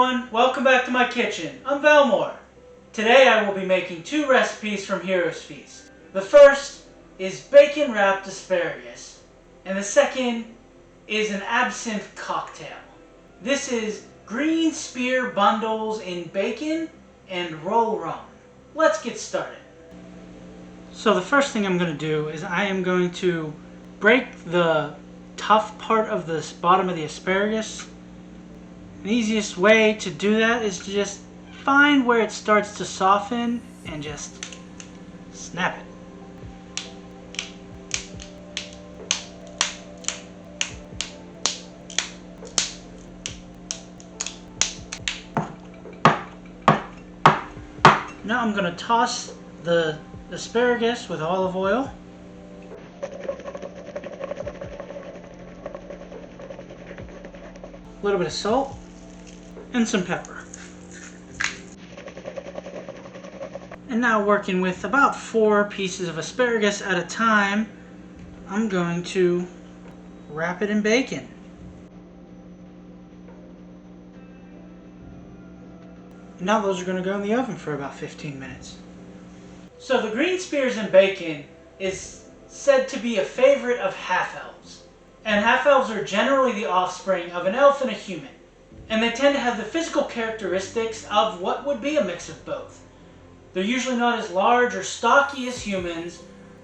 everyone, welcome back to my kitchen. I'm Valmore. Today I will be making two recipes from heroesfeast. The first is bacon wrapped asparagus, and the second is an absinthe cocktail. This is Greenspear bundles in bacon and Rollrum. Let's get started. So the first thing I'm going to do is I am going to break the tough part of the bottom of the asparagus. The easiest way to do that is to just find where it starts to soften and just snap it. Now I'm going to toss the asparagus with olive oil. A little bit of salt and some pepper. And now, working with about 4 pieces of asparagus at a time, I'm going to wrap it in bacon. Now those are going to go in the oven for about 15 minutes. So the Greenspears and bacon is said to be a favorite of half-elves. And half-elves are generally the offspring of an elf and a human. And they tend to have the physical characteristics of what would be a mix of both. They're usually not as large or stocky as humans,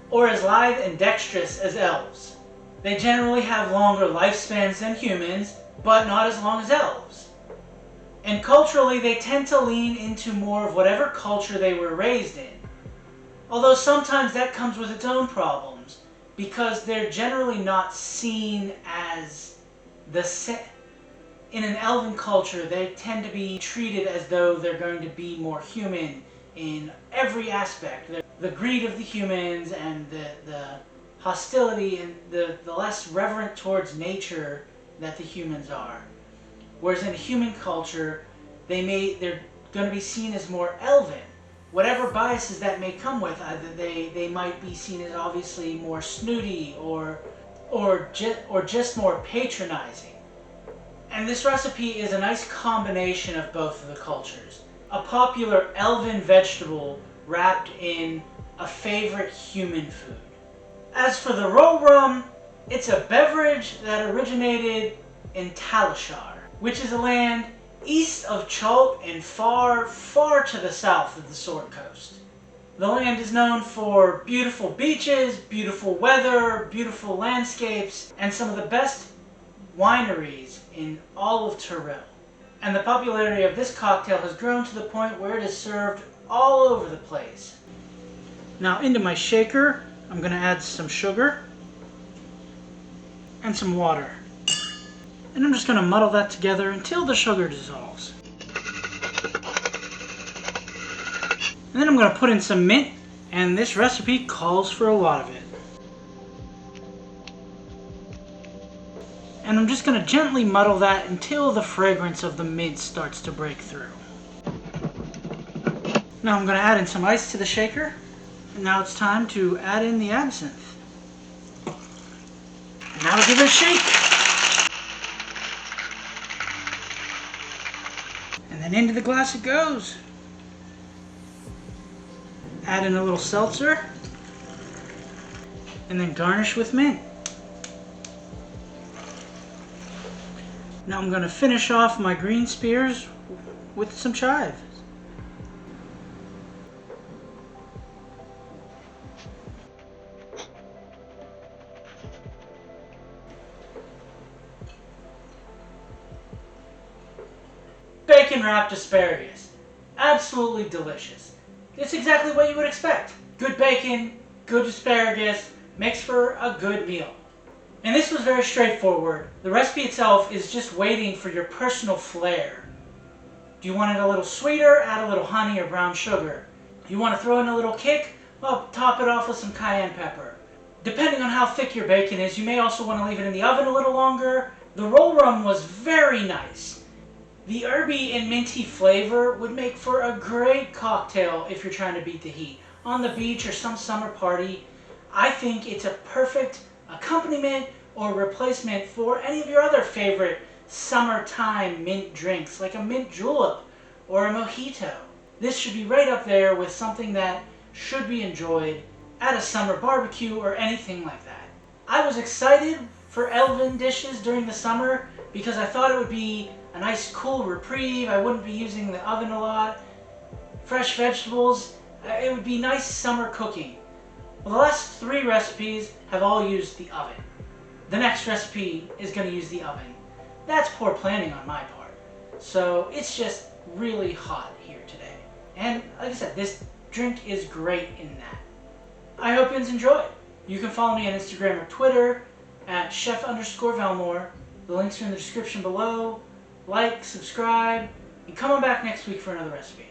or as lithe and dexterous as elves. They generally have longer lifespans than humans, but not as long as elves. And culturally, they tend to lean into more of whatever culture they were raised in. Although sometimes that comes with its own problems, because they're generally not seen as the same. In an elven culture, they tend to be treated as though they're going to be more human in every aspect. The greed of the humans and the hostility and the less reverent towards nature that the humans are. Whereas in a human culture, they're going to be seen as more elven. Whatever biases that may come with, either they might be seen as obviously more snooty or just more patronizing. And this recipe is a nice combination of both of the cultures. A popular elven vegetable wrapped in a favorite human food. As for the Rollrum, it's a beverage that originated in Talishar, which is a land east of Chult and far, far to the south of the Sword Coast. The land is known for beautiful beaches, beautiful weather, beautiful landscapes, and some of the best wineries in all of Tyrell. And the popularity of this cocktail has grown to the point where it is served all over the place. Now into my shaker, I'm going to add some sugar and some water. And I'm just going to muddle that together until the sugar dissolves. And then I'm going to put in some mint, and this recipe calls for a lot of it. And I'm just going to gently muddle that until the fragrance of the mint starts to break through. Now I'm going to add in some ice to the shaker. And now it's time to add in the absinthe. And now give it a shake. And then into the glass it goes. Add in a little seltzer. And then garnish with mint. Now I'm going to finish off my Greenspears with some chives. Bacon wrapped asparagus. Absolutely delicious. It's exactly what you would expect. Good bacon, good asparagus, mixed for a good meal. And this was very straightforward. The recipe itself is just waiting for your personal flair. Do you want it a little sweeter? Add a little honey or brown sugar. Do you want to throw in a little kick? Well, top it off with some cayenne pepper. Depending on how thick your bacon is, you may also want to leave it in the oven a little longer. The Rollrum was very nice. The herby and minty flavor would make for a great cocktail if you're trying to beat the heat. On the beach or some summer party, I think it's a perfect accompaniment or replacement for any of your other favorite summertime mint drinks like a mint julep or a mojito. This should be right up there with something that should be enjoyed at a summer barbecue or anything like that. I was excited for elven dishes during the summer because I thought it would be a nice cool reprieve. I wouldn't be using the oven a lot. Fresh vegetables. It would be nice summer cooking. Well, the last 3 recipes have all used the oven. The next recipe is going to use the oven. That's poor planning on my part. So it's just really hot here today. And like I said, this drink is great in that. I hope you enjoy. You can follow me on Instagram or Twitter at chef_Velmore. The links are in the description below. Like, subscribe, and come on back next week for another recipe.